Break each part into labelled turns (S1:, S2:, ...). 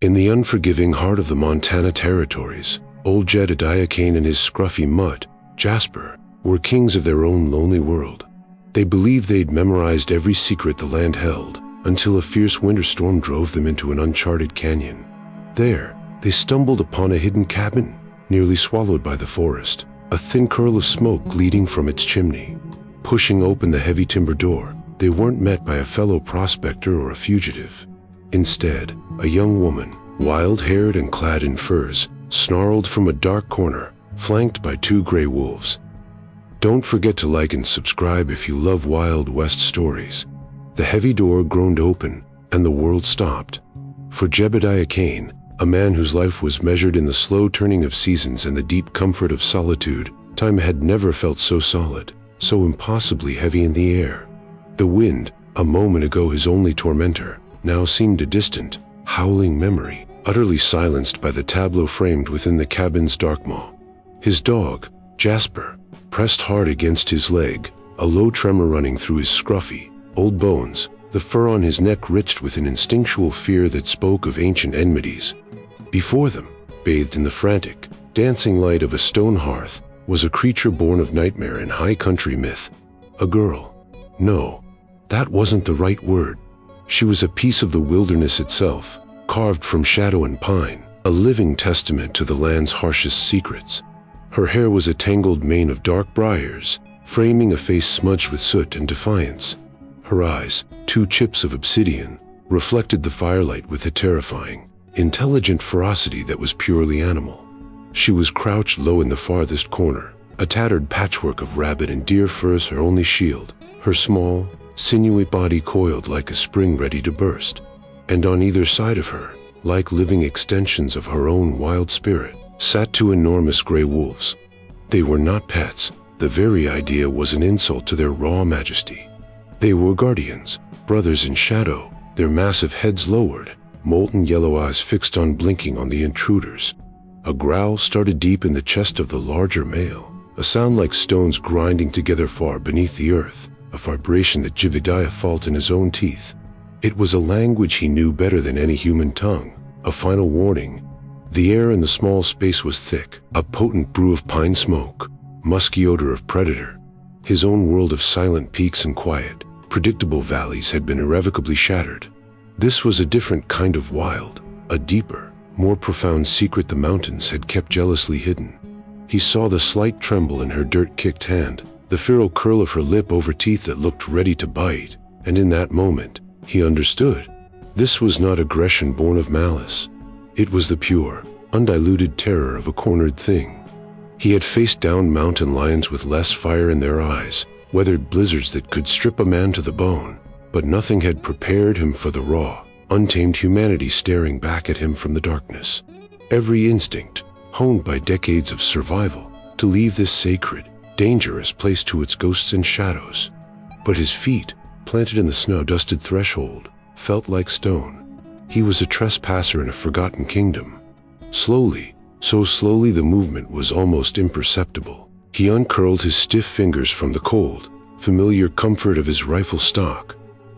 S1: In the unforgiving heart of the Montana territories, old Jebediah Cain and his scruffy mutt, Jasper, were kings of their own lonely world. They believed they'd memorized every secret the land held, until a fierce winter storm drove them into an uncharted canyon. There, they stumbled upon a hidden cabin, nearly swallowed by the forest, a thin curl of smoke leading from its chimney. Pushing open the heavy timber door, they weren't met by a fellow prospector or a fugitive. Instead, a young woman, wild-haired and clad in furs, snarled from a dark corner, flanked by 2 gray wolves. Don't forget to like and subscribe if you love Wild West stories. The heavy door groaned open, and the world stopped. For Jebediah Cain, a man whose life was measured in the slow turning of seasons and the deep comfort of solitude, time had never felt so solid, so impossibly heavy in the air. The wind, a moment ago his only tormentor, now seemed a distant, howling memory, utterly silenced by the tableau framed within the cabin's dark maw. His dog, Jasper, pressed hard against his leg, a low tremor running through his scruffy, old bones, the fur on his neck rich with an instinctual fear that spoke of ancient enmities. Before them, bathed in the frantic, dancing light of a stone hearth, was a creature born of nightmare and high country myth. A girl. No, that wasn't the right word. She was a piece of the wilderness itself, carved from shadow and pine, a living testament to the land's harshest secrets. Her hair was a tangled mane of dark briars, framing a face smudged with soot and defiance. Her eyes, 2 chips of obsidian, reflected the firelight with a terrifying, intelligent ferocity that was purely animal. She was crouched low in the farthest corner, a tattered patchwork of rabbit and deer furs her only shield, her small, sinewy body coiled like a spring ready to burst. And on either side of her, like living extensions of her own wild spirit, sat 2 enormous gray wolves. They were not pets. The very idea was an insult to their raw majesty. They were guardians, brothers in shadow, their massive heads lowered, molten yellow eyes fixed unblinking on the intruders. A growl started deep in the chest of the larger male, a sound like stones grinding together far beneath the earth, a vibration that Jebediah felt in his own teeth. It was a language he knew better than any human tongue, a final warning. The air in the small space was thick, a potent brew of pine smoke, musky odor of predator. His own world of silent peaks and quiet, predictable valleys had been irrevocably shattered. This was a different kind of wild, a deeper, more profound secret the mountains had kept jealously hidden. He saw the slight tremble in her dirt-kicked hand, the feral curl of her lip over teeth that looked ready to bite, and in that moment, he understood. This was not aggression born of malice. It was the pure, undiluted terror of a cornered thing. He had faced down mountain lions with less fire in their eyes, weathered blizzards that could strip a man to the bone, but nothing had prepared him for the raw, untamed humanity staring back at him from the darkness. Every instinct, honed by decades of survival, to leave this sacred, dangerous place to its ghosts and shadows. But his feet, planted in the snow-dusted threshold, felt like stone. He was a trespasser in a forgotten kingdom. Slowly, so slowly the movement was almost imperceptible. He uncurled his stiff fingers from the cold, familiar comfort of his rifle stock.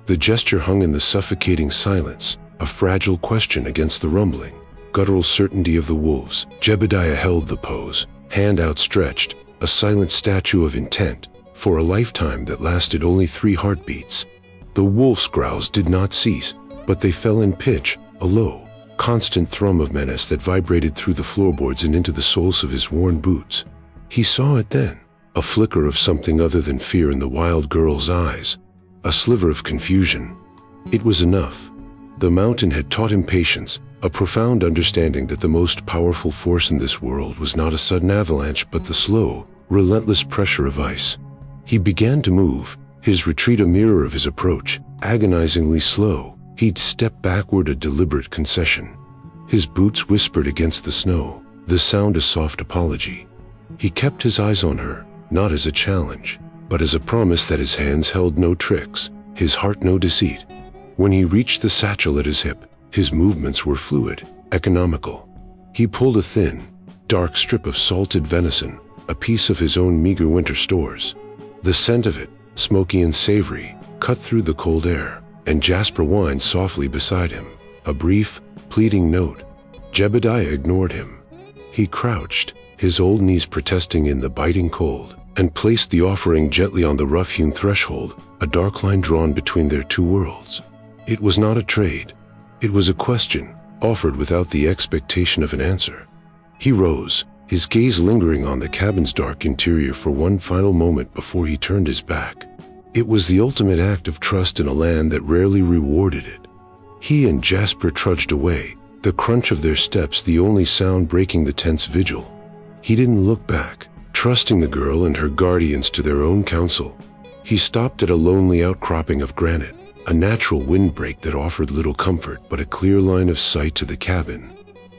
S1: The gesture hung in the suffocating silence, a fragile question against the rumbling, guttural certainty of the wolves. Jebediah held the pose, hand outstretched, a silent statue of intent, for a lifetime that lasted only 3 heartbeats. The wolf's growls did not cease, but they fell in pitch, a low, constant thrum of menace that vibrated through the floorboards and into the soles of his worn boots. He saw it then, a flicker of something other than fear in the wild girl's eyes, a sliver of confusion. It was enough. The mountain had taught him patience, a profound understanding that the most powerful force in this world was not a sudden avalanche but the slow, relentless pressure of ice. He began to move, his retreat a mirror of his approach, agonizingly slow. He'd step backward, a deliberate concession. His boots whispered against the snow, the sound a soft apology. He kept his eyes on her, not as a challenge, but as a promise that his hands held no tricks, his heart no deceit. When he reached the satchel at his hip, his movements were fluid, economical. He pulled a thin, dark strip of salted venison, a piece of his own meager winter stores. The scent of it, smoky and savory, cut through the cold air, and Jasper whined softly beside him, a brief, pleading note. Jebediah ignored him. He crouched, his old knees protesting in the biting cold, and placed the offering gently on the rough-hewn threshold, a dark line drawn between their two worlds. It was not a trade. It was a question, offered without the expectation of an answer. He rose, his gaze lingering on the cabin's dark interior for one final moment before he turned his back. It was the ultimate act of trust in a land that rarely rewarded it. He and Jasper trudged away, the crunch of their steps the only sound breaking the tense vigil. He didn't look back, trusting the girl and her guardians to their own counsel. He stopped at a lonely outcropping of granite, a natural windbreak that offered little comfort but a clear line of sight to the cabin.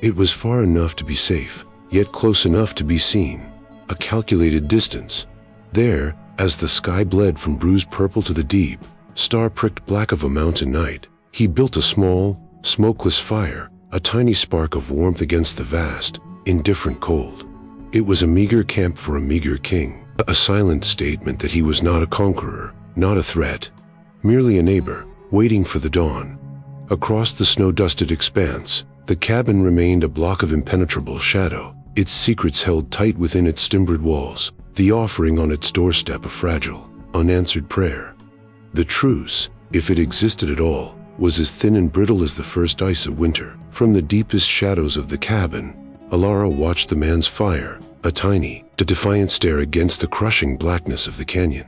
S1: It was far enough to be safe, yet close enough to be seen. A calculated distance. There, as the sky bled from bruised purple to the deep, star-pricked black of a mountain night, he built a small, smokeless fire, a tiny spark of warmth against the vast, indifferent cold. It was a meager camp for a meager king, a silent statement that he was not a conqueror, not a threat, merely a neighbor, waiting for the dawn. Across the snow-dusted expanse, the cabin remained a block of impenetrable shadow, its secrets held tight within its timbered walls, the offering on its doorstep a fragile, unanswered prayer. The truce, if it existed at all, was as thin and brittle as the first ice of winter. From the deepest shadows of the cabin, Alara watched the man's fire, a tiny, defiant stare against the crushing blackness of the canyon.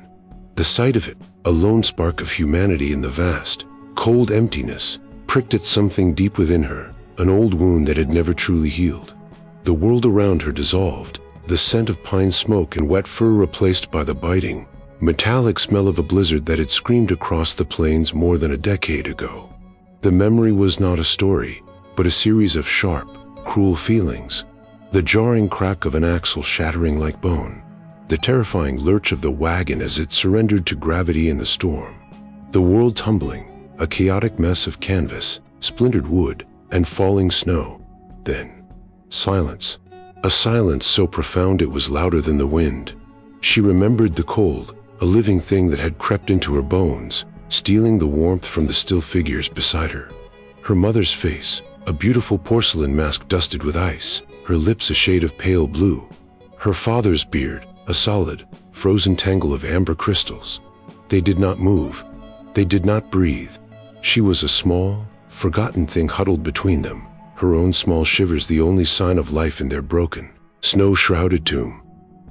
S1: The sight of it, a lone spark of humanity in the vast, cold emptiness, pricked at something deep within her, an old wound that had never truly healed. The world around her dissolved, the scent of pine smoke and wet fur replaced by the biting, metallic smell of a blizzard that had screamed across the plains more than a decade ago. The memory was not a story, but a series of sharp, cruel feelings. The jarring crack of an axle shattering like bone. The terrifying lurch of the wagon as it surrendered to gravity in the storm. The world tumbling, a chaotic mess of canvas, splintered wood, and falling snow. Then, silence. A silence so profound it was louder than the wind. She remembered the cold, a living thing that had crept into her bones, stealing the warmth from the still figures beside her. Her mother's face, a beautiful porcelain mask dusted with ice, her lips a shade of pale blue. Her father's beard, a solid, frozen tangle of amber crystals. They did not move. They did not breathe. She was a small, forgotten thing huddled between them, her own small shivers the only sign of life in their broken, snow-shrouded tomb.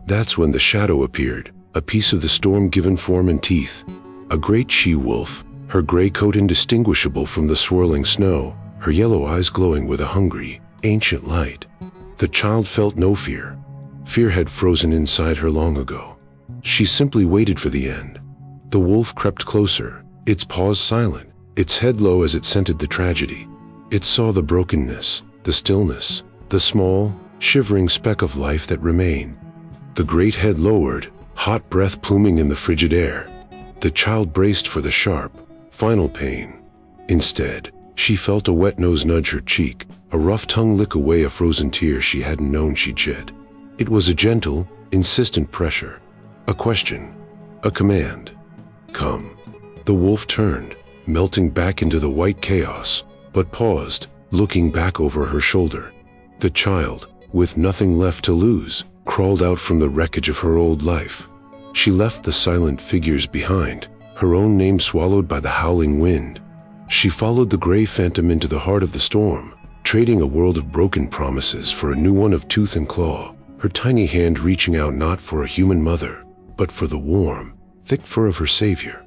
S1: That's when the shadow appeared, a piece of the storm given form and teeth. A great she-wolf, her gray coat indistinguishable from the swirling snow, her yellow eyes glowing with a hungry, ancient light. The child felt no fear. Fear had frozen inside her long ago. She simply waited for the end. The wolf crept closer, its paws silent, its head low as it scented the tragedy. It saw the brokenness, the stillness, the small, shivering speck of life that remained. The great head lowered, hot breath pluming in the frigid air. The child braced for the sharp, final pain. Instead, she felt a wet nose nudge her cheek, a rough tongue lick away a frozen tear she hadn't known she'd shed. It was a gentle, insistent pressure. A question. A command. Come. The wolf turned, melting back into the white chaos, but paused, looking back over her shoulder. The child, with nothing left to lose, crawled out from the wreckage of her old life. She left the silent figures behind, her own name swallowed by the howling wind. She followed the gray phantom into the heart of the storm, trading a world of broken promises for a new one of tooth and claw, her tiny hand reaching out not for a human mother, but for the warm, thick fur of her savior.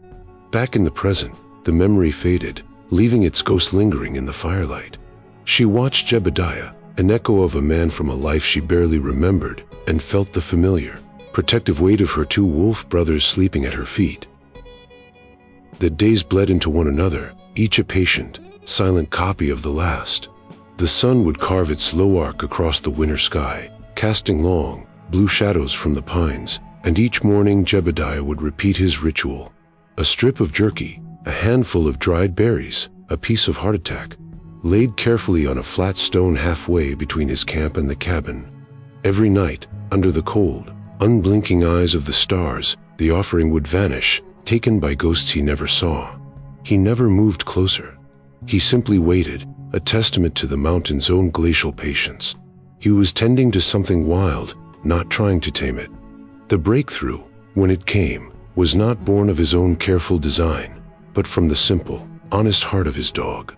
S1: Back in the present, the memory faded, leaving its ghost lingering in the firelight. She watched Jebediah, an echo of a man from a life she barely remembered, and felt the familiar, protective weight of her two wolf brothers sleeping at her feet. The days bled into one another, each a patient, silent copy of the last. The sun would carve its slow arc across the winter sky, casting long, blue shadows from the pines, and each morning Jebediah would repeat his ritual. A strip of jerky, a handful of dried berries, a piece of hardtack, laid carefully on a flat stone halfway between his camp and the cabin. Every night, under the cold, unblinking eyes of the stars, the offering would vanish, taken by ghosts he never saw. He never moved closer. He simply waited, a testament to the mountain's own glacial patience. He was tending to something wild, not trying to tame it. The breakthrough, when it came, was not born of his own careful design, but from the simple, honest heart of his dog.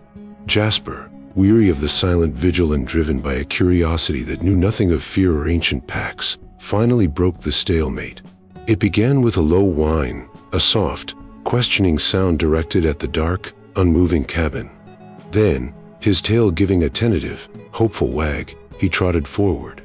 S1: Jasper, weary of the silent vigil and driven by a curiosity that knew nothing of fear or ancient pacts, finally broke the stalemate. It began with a low whine, a soft, questioning sound directed at the dark, unmoving cabin. Then, his tail giving a tentative, hopeful wag, he trotted forward.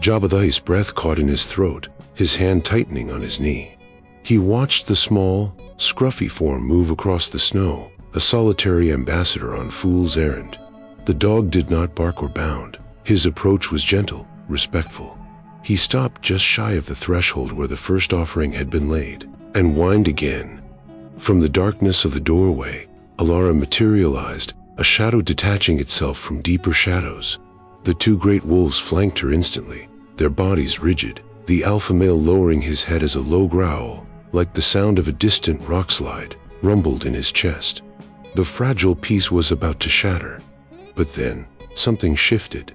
S1: Jebediah's breath caught in his throat, his hand tightening on his knee. He watched the small, scruffy form move across the snow, a solitary ambassador on fool's errand. The dog did not bark or bound. His approach was gentle, respectful. He stopped just shy of the threshold where the first offering had been laid, and whined again. From the darkness of the doorway, Alara materialized, a shadow detaching itself from deeper shadows. The two great wolves flanked her instantly, their bodies rigid, the alpha male lowering his head as a low growl, like the sound of a distant rock slide, rumbled in his chest. The fragile peace was about to shatter. But then, something shifted.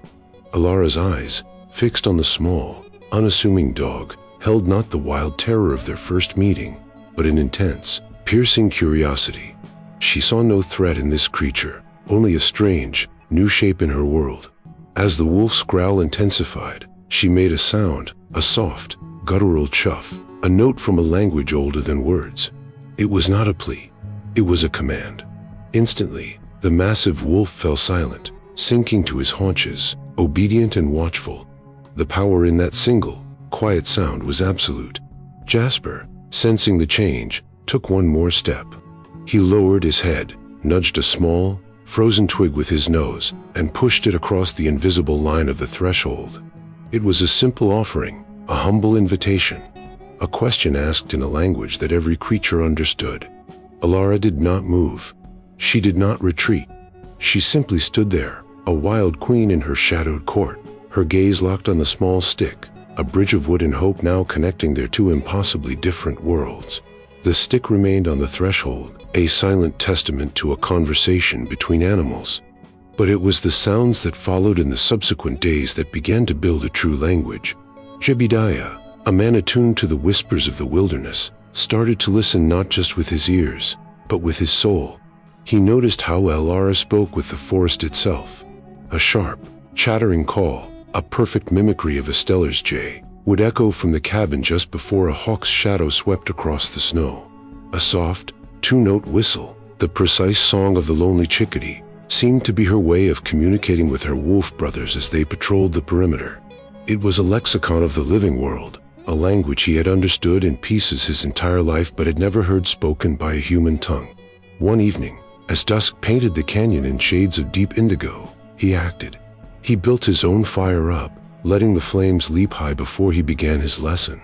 S1: Alara's eyes, fixed on the small, unassuming dog, held not the wild terror of their first meeting, but an intense, piercing curiosity. She saw no threat in this creature, only a strange, new shape in her world. As the wolf's growl intensified, she made a sound, a soft, guttural chuff, a note from a language older than words. It was not a plea. It was a command. Instantly, the massive wolf fell silent, sinking to his haunches, obedient and watchful. The power in that single, quiet sound was absolute. Jasper, sensing the change, took one more step. He lowered his head, nudged a small, frozen twig with his nose, and pushed it across the invisible line of the threshold. It was a simple offering, a humble invitation, a question asked in a language that every creature understood. Alara did not move. She did not retreat. She simply stood there, a wild queen in her shadowed court, her gaze locked on the small stick, a bridge of wood and hope now connecting their two impossibly different worlds. The stick remained on the threshold, a silent testament to a conversation between animals. But it was the sounds that followed in the subsequent days that began to build a true language. Jebediah, a man attuned to the whispers of the wilderness, started to listen not just with his ears, but with his soul. He noticed how Alara spoke with the forest itself. A sharp, chattering call, a perfect mimicry of a stellar's jay, would echo from the cabin just before a hawk's shadow swept across the snow. A soft, two-note whistle, the precise song of the lonely chickadee, seemed to be her way of communicating with her wolf brothers as they patrolled the perimeter. It was a lexicon of the living world, a language he had understood in pieces his entire life but had never heard spoken by a human tongue. One evening, as dusk painted the canyon in shades of deep indigo, he acted. He built his own fire up, letting the flames leap high before he began his lesson.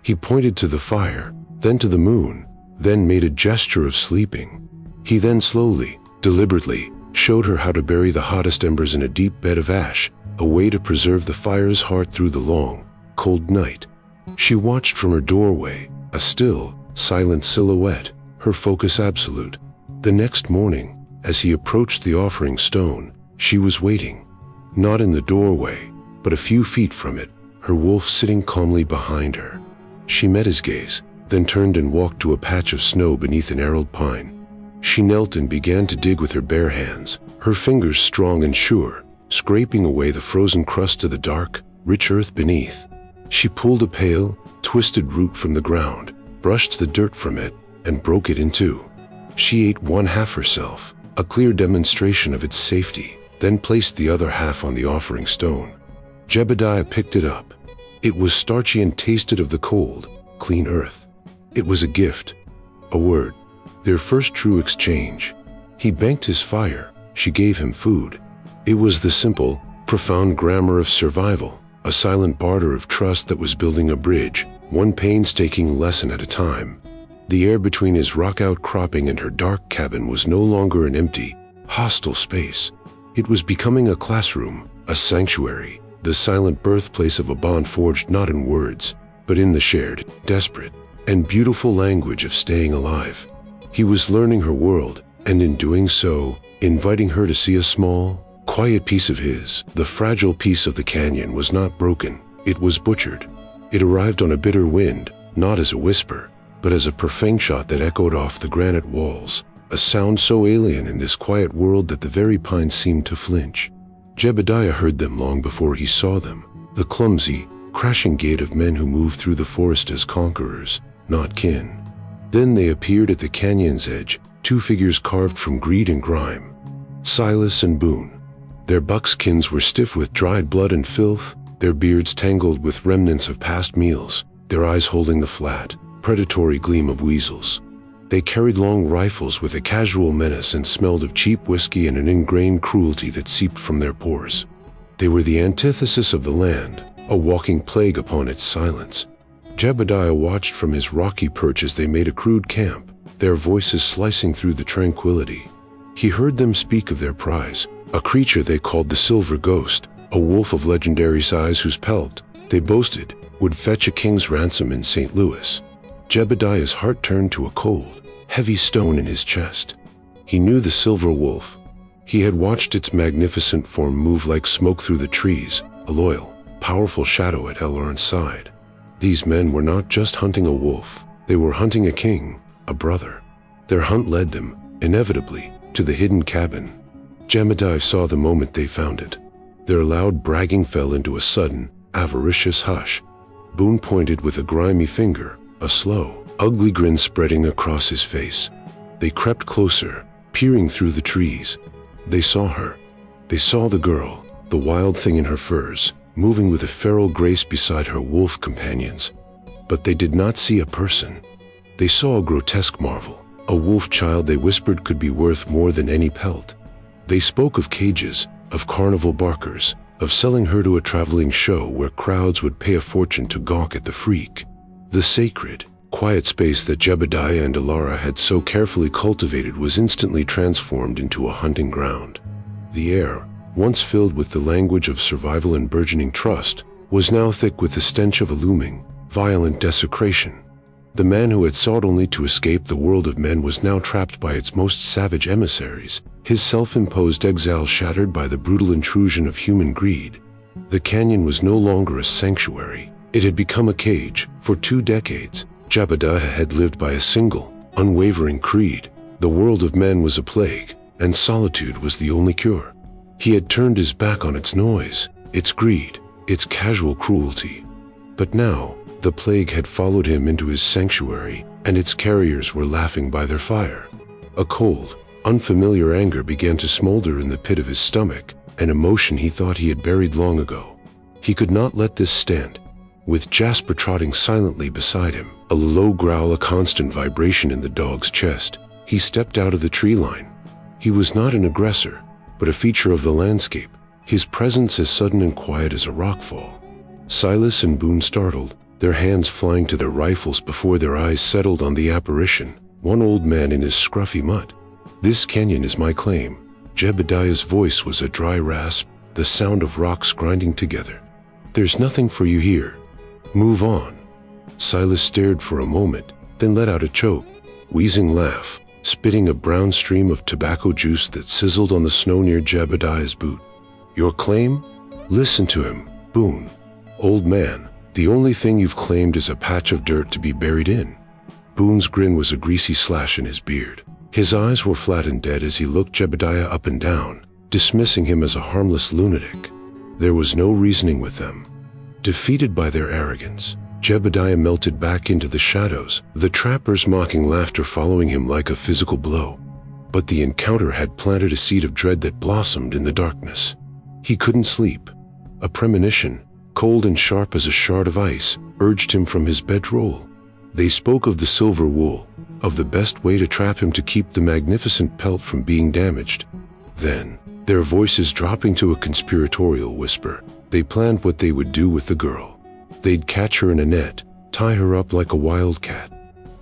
S1: He pointed to the fire, then to the moon, then made a gesture of sleeping. He then slowly, deliberately, showed her how to bury the hottest embers in a deep bed of ash, a way to preserve the fire's heart through the long, cold night. She watched from her doorway, a still, silent silhouette, her focus absolute. The next morning, as he approached the offering stone, she was waiting. Not in the doorway, but a few feet from it, her wolf sitting calmly behind her. She met his gaze, then turned and walked to a patch of snow beneath an arrowed pine. She knelt and began to dig with her bare hands, her fingers strong and sure, scraping away the frozen crust of the dark, rich earth beneath. She pulled a pale, twisted root from the ground, brushed the dirt from it, and broke it in two. She ate one half herself, a clear demonstration of its safety, then placed the other half on the offering stone. Jebediah picked it up. It was starchy and tasted of the cold, clean earth. It was a gift, a word, their first true exchange. He banked his fire, she gave him food. It was the simple, profound grammar of survival, a silent barter of trust that was building a bridge, one painstaking lesson at a time. The air between his rock outcropping and her dark cabin was no longer an empty, hostile space. It was becoming a classroom, a sanctuary, the silent birthplace of a bond forged not in words, but in the shared, desperate, and beautiful language of staying alive. He was learning her world, and in doing so, inviting her to see a small, quiet piece of his. The fragile piece of the canyon was not broken, it was butchered. It arrived on a bitter wind, not as a whisper, but as a profane shot that echoed off the granite walls, a sound so alien in this quiet world that the very pines seemed to flinch. Jebediah heard them long before he saw them, the clumsy, crashing gait of men who moved through the forest as conquerors, not kin. Then they appeared at the canyon's edge, two figures carved from greed and grime. Silas and Boone. Their buckskins were stiff with dried blood and filth, their beards tangled with remnants of past meals, their eyes holding the flat, predatory gleam of weasels. They carried long rifles with a casual menace and smelled of cheap whiskey and an ingrained cruelty that seeped from their pores. They were the antithesis of the land, a walking plague upon its silence. Jebediah watched from his rocky perch as they made a crude camp, their voices slicing through the tranquility. He heard them speak of their prize, a creature they called the Silver Ghost, a wolf of legendary size whose pelt, they boasted, would fetch a king's ransom in St. Louis. Jebediah's heart turned to a cold, heavy stone in his chest. He knew the silver wolf. He had watched its magnificent form move like smoke through the trees, a loyal, powerful shadow at Elrond's side. These men were not just hunting a wolf, they were hunting a king, a brother. Their hunt led them, inevitably, to the hidden cabin. Jebediah saw the moment they found it. Their loud bragging fell into a sudden, avaricious hush. Boone pointed with a grimy finger, a slow, ugly grin spreading across his face. They crept closer, peering through the trees. They saw her. They saw the girl, the wild thing in her furs, moving with a feral grace beside her wolf companions. But they did not see a person. They saw a grotesque marvel, a wolf child they whispered could be worth more than any pelt. They spoke of cages, of carnival barkers, of selling her to a traveling show where crowds would pay a fortune to gawk at the freak. The sacred, quiet space that Jebediah and Alara had so carefully cultivated was instantly transformed into a hunting ground. The air, once filled with the language of survival and burgeoning trust, was now thick with the stench of a looming, violent desecration. The man who had sought only to escape the world of men was now trapped by its most savage emissaries, his self-imposed exile shattered by the brutal intrusion of human greed. The canyon was no longer a sanctuary. It had become a cage. For 2 decades, Jebediah had lived by a single, unwavering creed. The world of men was a plague, and solitude was the only cure. He had turned his back on its noise, its greed, its casual cruelty. But now, the plague had followed him into his sanctuary, and its carriers were laughing by their fire. A cold, unfamiliar anger began to smolder in the pit of his stomach, an emotion he thought he had buried long ago. He could not let this stand. With Jasper trotting silently beside him, a low growl a constant vibration in the dog's chest, he stepped out of the tree line. He was not an aggressor, but a feature of the landscape, his presence as sudden and quiet as a rockfall. Silas and Boone startled, their hands flying to their rifles before their eyes settled on the apparition, one old man in his scruffy mutt. "This canyon is my claim." Jebediah's voice was a dry rasp, the sound of rocks grinding together. "There's nothing for you here. Move on." Silas stared for a moment, then let out a choke, wheezing laugh, spitting a brown stream of tobacco juice that sizzled on the snow near Jebediah's boot. "Your claim? Listen to him, Boone. Old man, the only thing you've claimed is a patch of dirt to be buried in." Boone's grin was a greasy slash in his beard. His eyes were flat and dead as he looked Jebediah up and down, dismissing him as a harmless lunatic. There was no reasoning with them. Defeated by their arrogance, Jebediah melted back into the shadows, the trapper's mocking laughter following him like a physical blow. But the encounter had planted a seed of dread that blossomed in the darkness. He couldn't sleep. A premonition, cold and sharp as a shard of ice, urged him from his bedroll. They spoke of the silver wool, of the best way to trap him to keep the magnificent pelt from being damaged. Then, their voices dropping to a conspiratorial whisper, they planned what they would do with the girl. They'd catch her in a net, tie her up like a wildcat.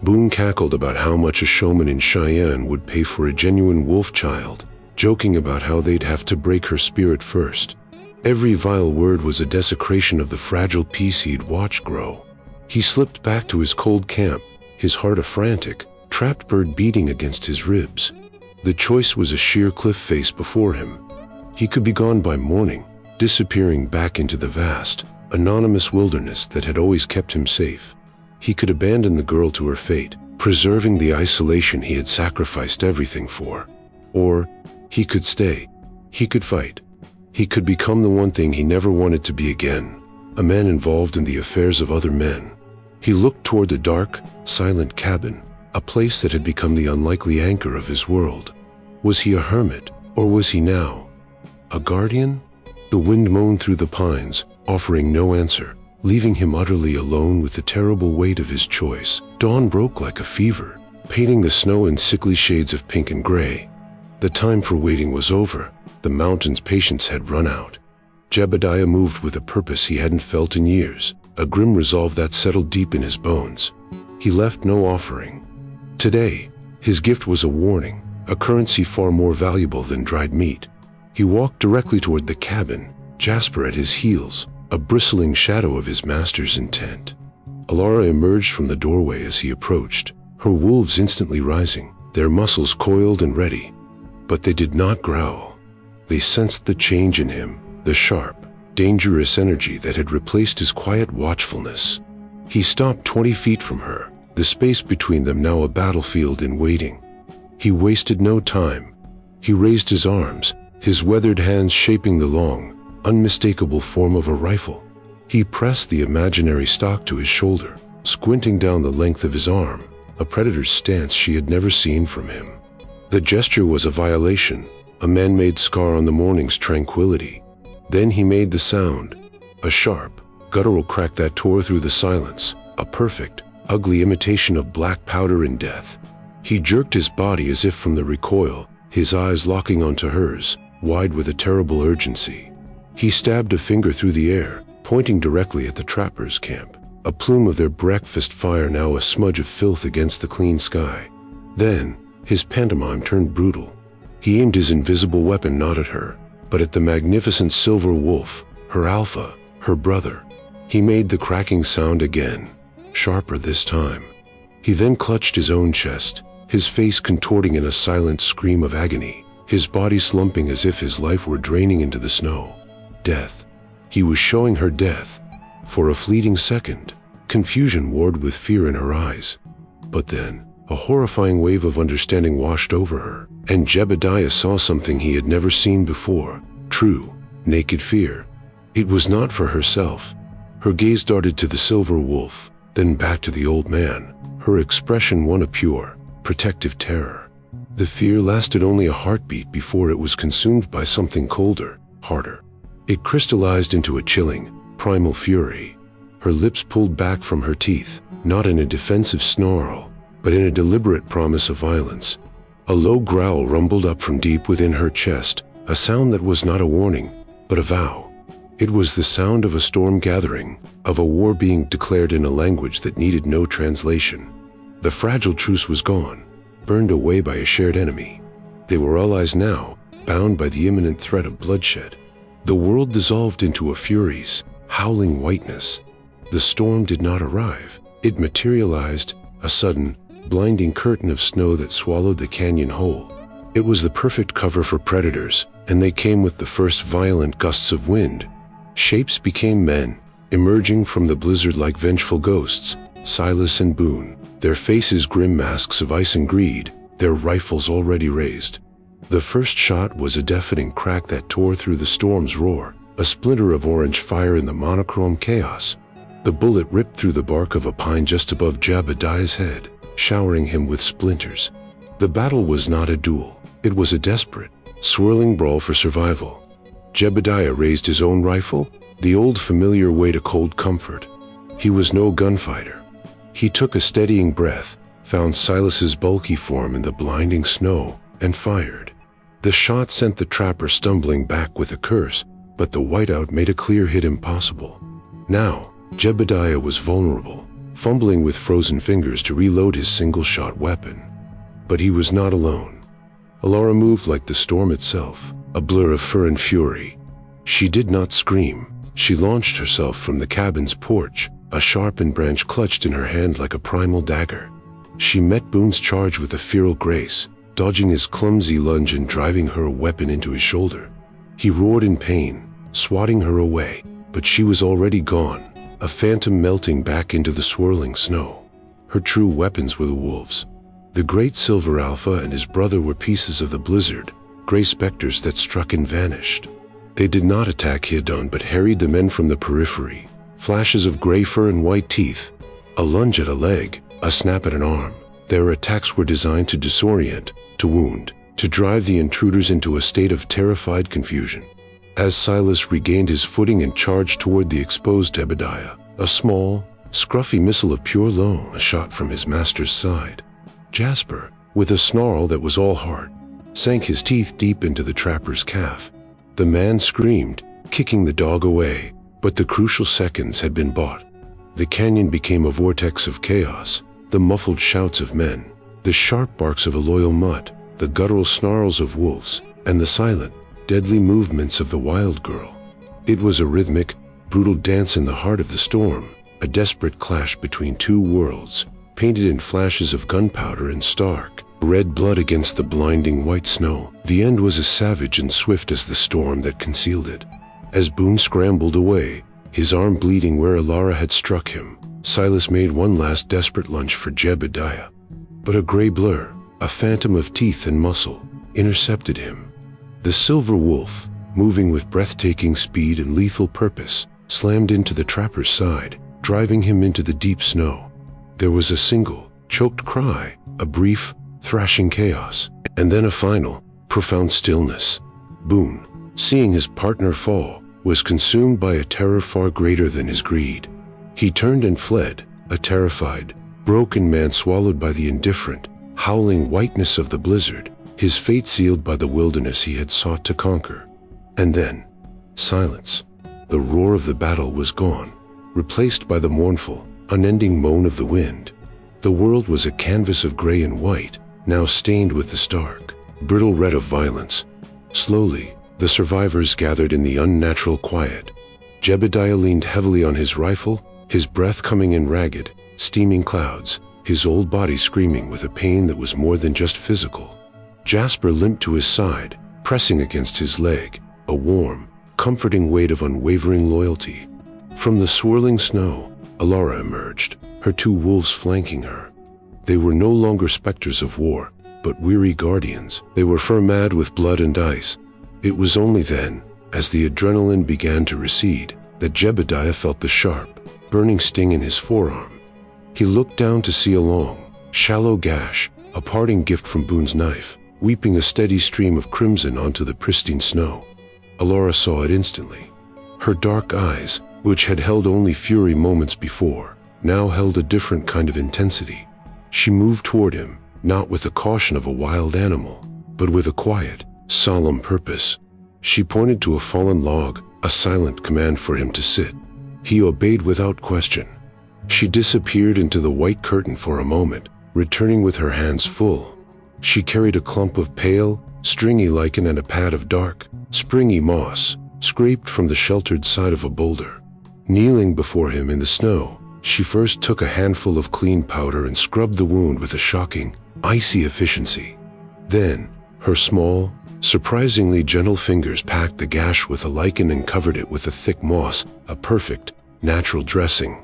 S1: Boone cackled about how much a showman in Cheyenne would pay for a genuine wolf child, joking about how they'd have to break her spirit first. Every vile word was a desecration of the fragile piece he'd watched grow. He slipped back to his cold camp, his heart a frantic, trapped bird beating against his ribs. The choice was a sheer cliff face before him. He could be gone by morning, disappearing back into the vast, anonymous wilderness that had always kept him safe. He could abandon the girl to her fate, preserving the isolation he had sacrificed everything for. Or he could stay. He could fight. He could become the one thing he never wanted to be again, a man involved in the affairs of other men. He looked toward the dark, silent cabin, a place that had become the unlikely anchor of his world. Was he a hermit, or was he now a guardian? The wind moaned through the pines, offering no answer, leaving him utterly alone with the terrible weight of his choice. Dawn broke like a fever, painting the snow in sickly shades of pink and gray. The time for waiting was over. The mountain's patience had run out. Jebediah moved with a purpose he hadn't felt in years, a grim resolve that settled deep in his bones. He left no offering. Today, his gift was a warning, a currency far more valuable than dried meat. He walked directly toward the cabin, Jasper at his heels, a bristling shadow of his master's intent. Alara emerged from the doorway as he approached, her wolves instantly rising, their muscles coiled and ready. But they did not growl. They sensed the change in him, the sharp, dangerous energy that had replaced his quiet watchfulness. He stopped 20 feet from her, the space between them now a battlefield in waiting. He wasted no time. He raised his arms, his weathered hands shaping the long, unmistakable form of a rifle. He pressed the imaginary stock to his shoulder, squinting down the length of his arm, a predator's stance she had never seen from him. The gesture was a violation, a man-made scar on the morning's tranquility. Then he made the sound, a sharp, guttural crack that tore through the silence, a perfect, ugly imitation of black powder in death. He jerked his body as if from the recoil, his eyes locking onto hers, wide with a terrible urgency. He stabbed a finger through the air, pointing directly at the trappers' camp, a plume of their breakfast fire now a smudge of filth against the clean sky. Then, his pantomime turned brutal. He aimed his invisible weapon not at her, but at the magnificent silver wolf, her alpha, her brother. He made the cracking sound again, sharper this time. He then clutched his own chest, his face contorting in a silent scream of agony, his body slumping as if his life were draining into the snow. Death. He was showing her death. For a fleeting second, confusion warred with fear in her eyes. But then, a horrifying wave of understanding washed over her, and Jebediah saw something he had never seen before. True, naked fear. It was not for herself. Her gaze darted to the silver wolf, then back to the old man, her expression one of pure, protective terror. The fear lasted only a heartbeat before it was consumed by something colder, harder. It crystallized into a chilling, primal fury. Her lips pulled back from her teeth, not in a defensive snarl, but in a deliberate promise of violence. A low growl rumbled up from deep within her chest, a sound that was not a warning, but a vow. It was the sound of a storm gathering, of a war being declared in a language that needed no translation. The fragile truce was gone, burned away by a shared enemy. They were allies now, bound by the imminent threat of bloodshed. The world dissolved into a fury's, howling whiteness. The storm did not arrive. It materialized, a sudden, blinding curtain of snow that swallowed the canyon whole. It was the perfect cover for predators, and they came with the first violent gusts of wind. Shapes became men, emerging from the blizzard like vengeful ghosts, Silas and Boone, their faces grim masks of ice and greed, their rifles already raised. The first shot was a deafening crack that tore through the storm's roar, a splinter of orange fire in the monochrome chaos. The bullet ripped through the bark of a pine just above Jebediah's head, showering him with splinters. The battle was not a duel. It was a desperate, swirling brawl for survival. Jebediah raised his own rifle, the old familiar way to cold comfort. He was no gunfighter. He took a steadying breath, found Silas's bulky form in the blinding snow, and fired. The shot sent the trapper stumbling back with a curse, but the whiteout made a clear hit impossible. Now, Jebediah was vulnerable, fumbling with frozen fingers to reload his single-shot weapon. But he was not alone. Alara moved like the storm itself, a blur of fur and fury. She did not scream. She launched herself from the cabin's porch, a sharpened branch clutched in her hand like a primal dagger. She met Boone's charge with a feral grace, dodging his clumsy lunge and driving her weapon into his shoulder. He roared in pain, swatting her away, but she was already gone, a phantom melting back into the swirling snow. Her true weapons were the wolves. The great silver alpha and his brother were pieces of the blizzard, gray specters that struck and vanished. They did not attack head-on but harried the men from the periphery, flashes of gray fur and white teeth, a lunge at a leg, a snap at an arm. Their attacks were designed to disorient, to wound, to drive the intruders into a state of terrified confusion. As Silas regained his footing and charged toward the exposed Jebediah, a small, scruffy missile of pure loam shot from his master's side. Jasper, with a snarl that was all heart, sank his teeth deep into the trapper's calf. The man screamed, kicking the dog away, but the crucial seconds had been bought. The canyon became a vortex of chaos, the muffled shouts of men, the sharp barks of a loyal mutt, the guttural snarls of wolves, and the silent, deadly movements of the wild girl. It was a rhythmic, brutal dance in the heart of the storm, a desperate clash between two worlds, painted in flashes of gunpowder and stark, red blood against the blinding white snow. The end was as savage and swift as the storm that concealed it. As Boone scrambled away, his arm bleeding where Alara had struck him, Silas made one last desperate lunge for Jebediah. But a gray blur, a phantom of teeth and muscle, intercepted him. The silver wolf, moving with breathtaking speed and lethal purpose, slammed into the trapper's side, driving him into the deep snow. There was a single, choked cry, a brief, thrashing chaos, and then a final, profound stillness. Boone, seeing his partner fall, was consumed by a terror far greater than his greed. He turned and fled, a terrified, broken man swallowed by the indifferent, howling whiteness of the blizzard, his fate sealed by the wilderness he had sought to conquer. And then, silence. The roar of the battle was gone, replaced by the mournful, unending moan of the wind. The world was a canvas of gray and white, now stained with the stark, brittle red of violence. Slowly, the survivors gathered in the unnatural quiet. Jebediah leaned heavily on his rifle, his breath coming in ragged, steaming clouds, his old body screaming with a pain that was more than just physical. Jasper limped to his side, pressing against his leg, a warm, comforting weight of unwavering loyalty. From the swirling snow, Alara emerged, her two wolves flanking her. They were no longer specters of war, but weary guardians. They were fur-mad with blood and ice. It was only then, as the adrenaline began to recede, that Jebediah felt the sharp, burning sting in his forearm. He looked down to see a long, shallow gash, a parting gift from Boone's knife, weeping a steady stream of crimson onto the pristine snow. Alara saw it instantly. Her dark eyes, which had held only fury moments before, now held a different kind of intensity. She moved toward him, not with the caution of a wild animal, but with a quiet, solemn purpose. She pointed to a fallen log, a silent command for him to sit. He obeyed without question. She disappeared into the white curtain for a moment, returning with her hands full. She carried a clump of pale, stringy lichen and a pad of dark, springy moss, scraped from the sheltered side of a boulder. Kneeling before him in the snow, she first took a handful of clean powder and scrubbed the wound with a shocking, icy efficiency. Then, her small, surprisingly gentle fingers packed the gash with a lichen and covered it with a thick moss, a perfect, natural dressing.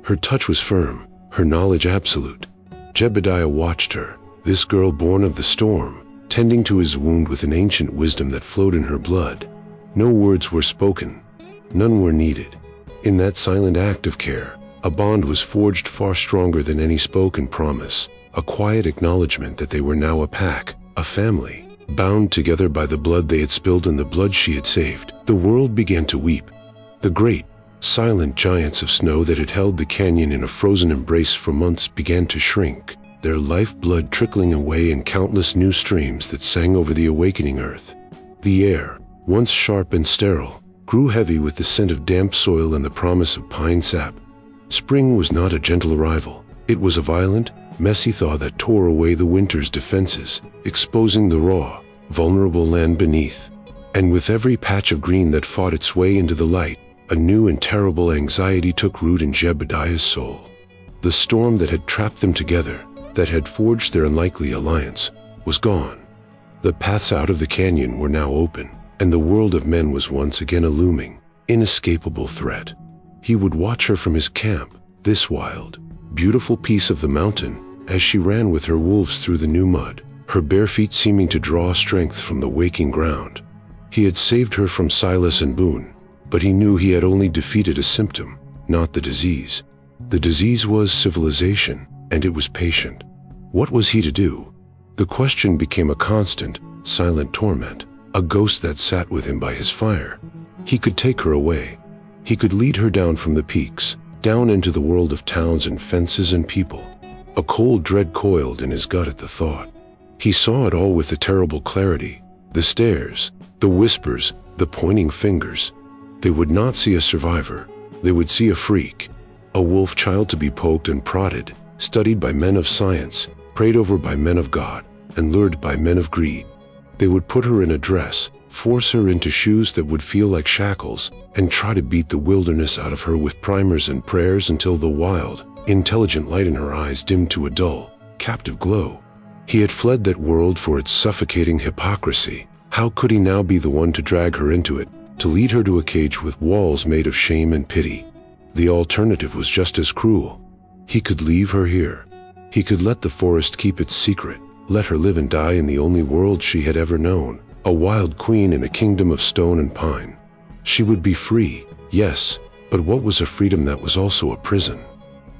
S1: Her touch was firm, her knowledge absolute. Jebediah watched her, this girl born of the storm, tending to his wound with an ancient wisdom that flowed in her blood. No words were spoken. None were needed. In that silent act of care, a bond was forged far stronger than any spoken promise, a quiet acknowledgement that they were now a pack, a family, bound together by the blood they had spilled and the blood she had saved. The world began to weep. The great, silent giants of snow that had held the canyon in a frozen embrace for months began to shrink, their lifeblood trickling away in countless new streams that sang over the awakening earth. The air, once sharp and sterile, grew heavy with the scent of damp soil and the promise of pine sap. Spring was not a gentle arrival. It was a violent, messy thaw that tore away the winter's defenses, exposing the raw, vulnerable land beneath. And with every patch of green that fought its way into the light, a new and terrible anxiety took root in Jebediah's soul. The storm that had trapped them together, that had forged their unlikely alliance, was gone. The paths out of the canyon were now open, and the world of men was once again a looming, inescapable threat. He would watch her from his camp, this wild, beautiful piece of the mountain, as she ran with her wolves through the new mud, her bare feet seeming to draw strength from the waking ground. He had saved her from Silas and Boone, but he knew he had only defeated a symptom, not the disease. The disease was civilization, and it was patient. What was he to do? The question became a constant, silent torment, a ghost that sat with him by his fire. He could take her away. He could lead her down from the peaks, down into the world of towns and fences and people. A cold dread coiled in his gut at the thought. He saw it all with a terrible clarity. The stares, the whispers, the pointing fingers. They would not see a survivor. They would see a freak, a wolf child to be poked and prodded, studied by men of science, prayed over by men of God, and lured by men of greed. They would put her in a dress, force her into shoes that would feel like shackles, and try to beat the wilderness out of her with primers and prayers until the wild, intelligent light in her eyes dimmed to a dull, captive glow. He had fled that world for its suffocating hypocrisy. How could he now be the one to drag her into it, to lead her to a cage with walls made of shame and pity? The alternative was just as cruel. He could leave her here. He could let the forest keep its secret, let her live and die in the only world she had ever known, a wild queen in a kingdom of stone and pine. She would be free, yes, but what was a freedom that was also a prison?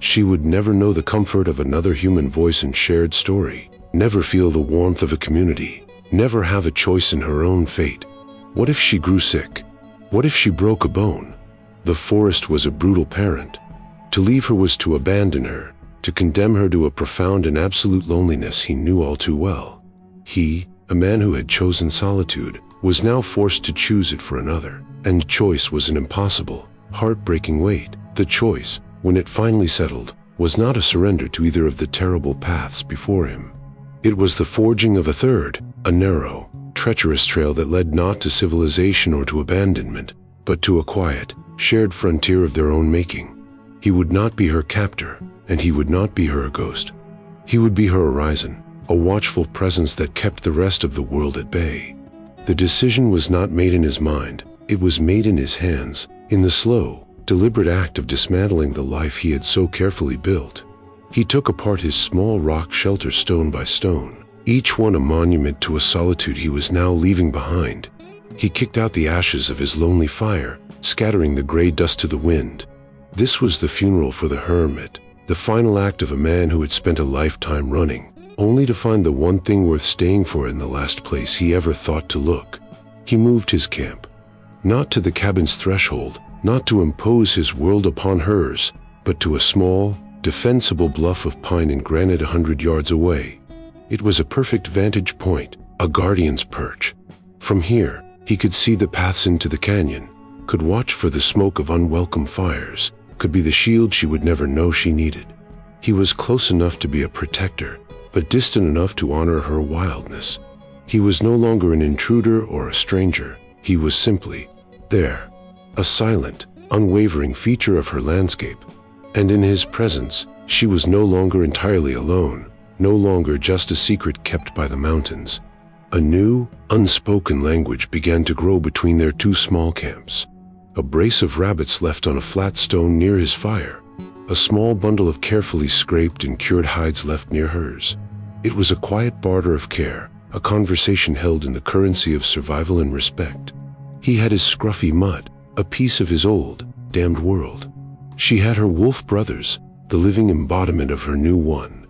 S1: She would never know the comfort of another human voice and shared story, never feel the warmth of a community, never have a choice in her own fate. What if she grew sick? What if she broke a bone? The forest was a brutal parent. To leave her was to abandon her, to condemn her to a profound and absolute loneliness he knew all too well. He, a man who had chosen solitude, was now forced to choose it for another, and choice was an impossible, heartbreaking weight. The choice, when it finally settled, was not a surrender to either of the terrible paths before him. It was the forging of a third, a narrow, treacherous trail that led not to civilization or to abandonment, but to a quiet, shared frontier of their own making. He would not be her captor, and he would not be her ghost. He would be her horizon, a watchful presence that kept the rest of the world at bay. The decision was not made in his mind, it was made in his hands, in the slow, deliberate act of dismantling the life he had so carefully built. He took apart his small rock shelter stone by stone, each one a monument to a solitude he was now leaving behind. He kicked out the ashes of his lonely fire, scattering the gray dust to the wind. This was the funeral for the hermit, the final act of a man who had spent a lifetime running, only to find the one thing worth staying for in the last place he ever thought to look. He moved his camp, not to the cabin's threshold, not to impose his world upon hers, but to a small, defensible bluff of pine and granite 100 yards away. It was a perfect vantage point, a guardian's perch. From here, he could see the paths into the canyon, could watch for the smoke of unwelcome fires, could be the shield she would never know she needed. He was close enough to be a protector, but distant enough to honor her wildness. He was no longer an intruder or a stranger. He was simply there, a silent, unwavering feature of her landscape. And in his presence, she was no longer entirely alone, no longer just a secret kept by the mountains. A new, unspoken language began to grow between their two small camps. A brace of rabbits left on a flat stone near his fire, a small bundle of carefully scraped and cured hides left near hers. It was a quiet barter of care, a conversation held in the currency of survival and respect. He had his scruffy mud, a piece of his old, damned world. She had her wolf brothers, the living embodiment of her new one.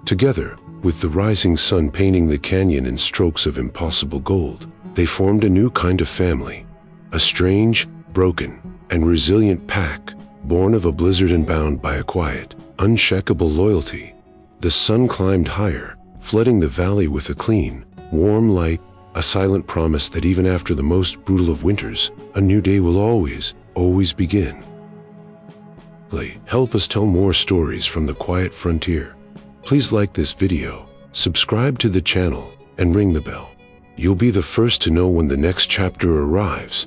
S1: Together, with the rising sun painting the canyon in strokes of impossible gold, they formed a new kind of family, a strange, broken, and resilient pack, born of a blizzard and bound by a quiet, unshakable loyalty. The sun climbed higher, flooding the valley with a clean, warm light, a silent promise that even after the most brutal of winters, a new day will always begin. Help us tell more stories from the quiet frontier. Please like this video, subscribe to the channel, and ring the bell. You'll be the first to know when the next chapter arrives.